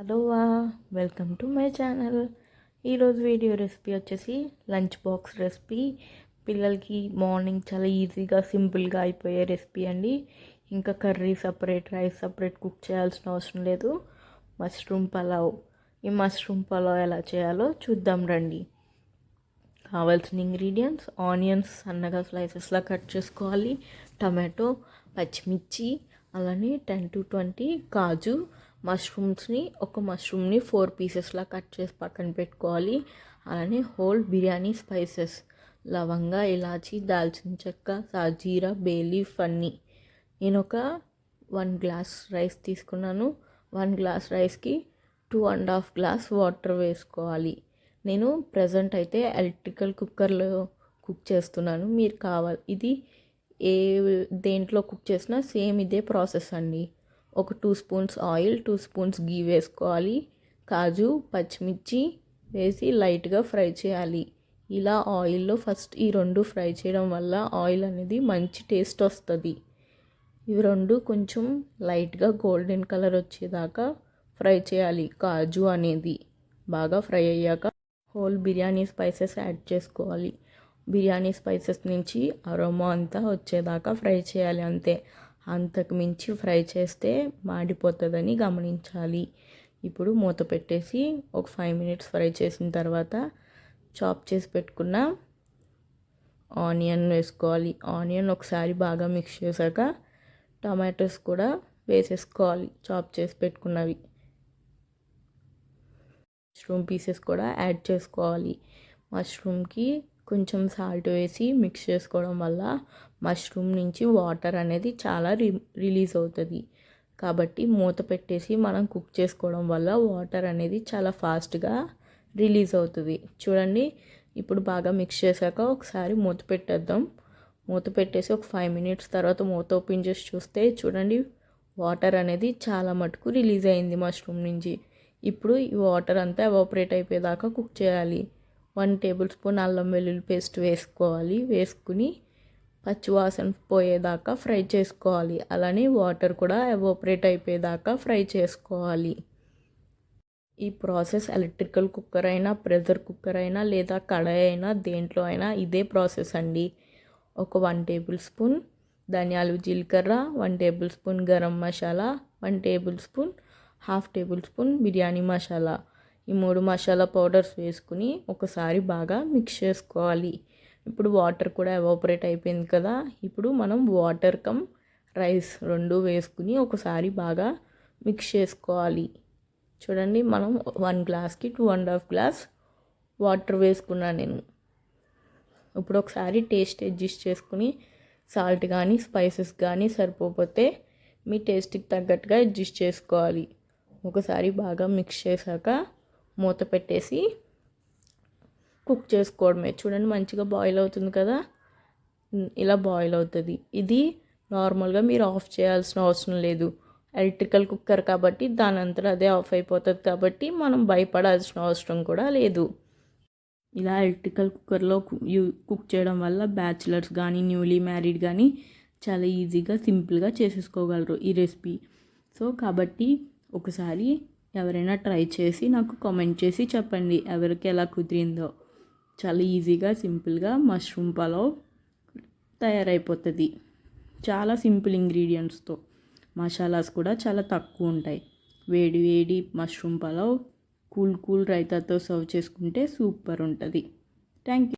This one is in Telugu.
Hello welcome to my channel. ఈరోజు వీడియో రెసిపీ వచ్చేసి లంచ్ బాక్స్ రెసిపీ. పిల్లలకి మార్నింగ్ చాలా ఈజీగా సింపుల్గా అయిపోయే రెసిపీ అండి. ఇంకా curry separate, rice separate cook చేయాల్సిన అవసరం లేదు. మష్రూమ్ పలావ్. ఈ మష్రూమ్ పలావ్ ఎలా చేయాలో చూద్దాం రండి. కావాల్సిన ఇంగ్రీడియంట్స్: ఆనియన్స్ సన్నగా స్లైసెస్లా కట్ చేసుకోవాలి, టమాటో, పచ్చిమిర్చి, అలానే 10 to 20 కాజు, ఒక మష్రూమ్ని 4 పీసెస్లా కట్ చేసి పక్కన పెట్టుకోవాలి. అలానే హోల్ బిర్యానీ స్పైసెస్: లవంగా, ఇలాచి, దాల్చిన చెక్క, సాజీరా, బే లీఫ్ అన్నీ. నేను ఒక 1 గ్లాస్ రైస్ తీసుకున్నాను. 1 గ్లాస్ రైస్కి 2.5 గ్లాస్ వాటర్ వేసుకోవాలి. నేను ప్రజెంట్ అయితే ఎలక్ట్రికల్ కుక్కర్లో కుక్ చేస్తున్నాను. మీరు ఇది దేంట్లో కుక్ చేసినా సేమ్ ఇదే ప్రాసెస్ అండి. ఒక 2 స్పూన్స్ ఆయిల్, 2 స్పూన్స్ గీ వేసుకోవాలి. కాజు, పచ్చిమిర్చి వేసి లైట్గా ఫ్రై చేయాలి. ఇలా ఆయిల్లో ఫస్ట్ ఈ 2 ఫ్రై చేయడం వల్ల ఆయిల్ అనేది మంచి టేస్ట్ వస్తుంది. ఇవి 2 కొంచెం లైట్గా గోల్డెన్ కలర్ వచ్చేదాకా ఫ్రై చేయాలి. కాజు అనేది బాగా ఫ్రై అయ్యాక హోల్ బిర్యానీ స్పైసెస్ యాడ్ చేసుకోవాలి. బిర్యానీ స్పైసెస్ నుంచి అరోమా అంతా వచ్చేదాకా ఫ్రై చేయాలి అంతే. అంతకు మించి ఫ్రై చేస్తే మాడిపోతుందని గమనించాలి. ఇప్పుడు మూత పెట్టేసి ఒక 5 minutes ఫ్రై చేసిన తర్వాత చాప్ చేసి పెట్టుకున్న ఆనియన్ వేసుకోవాలి. ఆనియన్ ఒకసారి బాగా మిక్స్ చేశాక టమాటోస్ కూడా వేసేసుకోవాలి, చాప్ చేసి పెట్టుకున్నవి. మష్రూమ్ పీసెస్ కూడా యాడ్ చేసుకోవాలి. మష్రూమ్కి కొంచెం సాల్ట్ వేసి మిక్స్ చేసుకోవడం వల్ల మష్రూమ్ నుంచి వాటర్ అనేది చాలా రిలీజ్ అవుతుంది. కాబట్టి మూత పెట్టేసి మనం కుక్ చేసుకోవడం వల్ల వాటర్ అనేది చాలా ఫాస్ట్గా రిలీజ్ అవుతుంది. చూడండి, ఇప్పుడు బాగా మిక్స్ చేశాక ఒకసారి మూత పెట్టేద్దాం. మూత పెట్టేసి ఒక 5 minutes తర్వాత మూత ఓపెన్ చేసి చూస్తే చూడండి, వాటర్ అనేది చాలా మటుకు రిలీజ్ అయింది మష్రూమ్ నుంచి. ఇప్పుడు ఈ వాటర్ అంతా ఎవాపరేట్ అయిపోయేదాకా కుక్ చేయాలి. 1 tablespoon అల్లం వెల్లుల్లి పేస్ట్ వేసుకోవాలి. వేసుకుని పచ్చివాసన పోయేదాకా ఫ్రై చేసుకోవాలి. అలానే వాటర్ కూడా ఎవాపరేట్ అయిపోయేదాకా ఫ్రై చేసుకోవాలి. ఈ ప్రాసెస్ ఎలక్ట్రికల్ కుక్కర్ అయినా, ప్రెషర్ కుక్కర్ అయినా, లేదా కడాయి అయినా, దేంట్లో అయినా ఇదే ప్రాసెస్ అండి. ఒక 1 tablespoon ధనియాలు, జీలకర్ర, 1 tablespoon garam masala, 1 tablespoon, 1/2 tablespoon biryani masala, ఈ 3 మసాలా పౌడర్స్ వేసుకుని ఒకసారి బాగా మిక్స్ చేసుకోవాలి. ఇప్పుడు వాటర్ కూడా ఎవాపరేట్ అయిపోయింది కదా. ఇప్పుడు మనం వాటర్ కమ్ రైస్ 2 వేసుకుని ఒకసారి బాగా మిక్స్ చేసుకోవాలి. చూడండి, మనం 1 గ్లాస్కి 2.5 గ్లాస్ వాటర్ వేసుకున్నాను నేను. ఇప్పుడు ఒకసారి టేస్ట్ అడ్జస్ట్ చేసుకుని సాల్ట్ కానీ స్పైసెస్ కానీ సరిపోతే మీ టేస్ట్కి తగ్గట్టుగా అడ్జస్ట్ చేసుకోవాలి. ఒకసారి బాగా మిక్స్ చేశాక మూత పెట్టేసి కుక్ చేసుకోవడమే. చూడండి, మంచిగా బాయిల్ అవుతుంది కదా. ఇలా బాయిల్ అవుతుంది. ఇది నార్మల్గా మీరు ఆఫ్ చేయాల్సిన అవసరం లేదు. ఎలక్ట్రికల్ కుక్కర్ కాబట్టి దాని అంతటా అదే ఆఫ్ అయిపోతుంది. కాబట్టి మనం భయపడాల్సిన అవసరం కూడా లేదు. ఇలా ఎలక్ట్రికల్ కుక్కర్లో కుక్ చేయడం వల్ల బ్యాచిలర్స్ కానీ, న్యూలీ మ్యారీడ్ కానీ చాలా ఈజీగా సింపుల్గా చేసేసుకోగలరు ఈ రెసిపీ. కాబట్టి ఒకసారి ఎవరైనా ట్రై చేసి నాకు కామెంట్ చేసి చెప్పండి ఎవరికి ఎలా కుదిరిందో. చాలా ఈజీగా సింపుల్గా మష్రూమ్ పలావ్ తయారైపోతుంది. చాలా సింపుల్ ఇంగ్రీడియంట్స్తో. మసాలాస్ కూడా చాలా తక్కువ ఉంటాయి. వేడి వేడి మష్రూమ్ పలావ్ కూల్ రైతాతో సర్వ్ చేసుకుంటే సూపర్ ఉంటుంది. Thank you.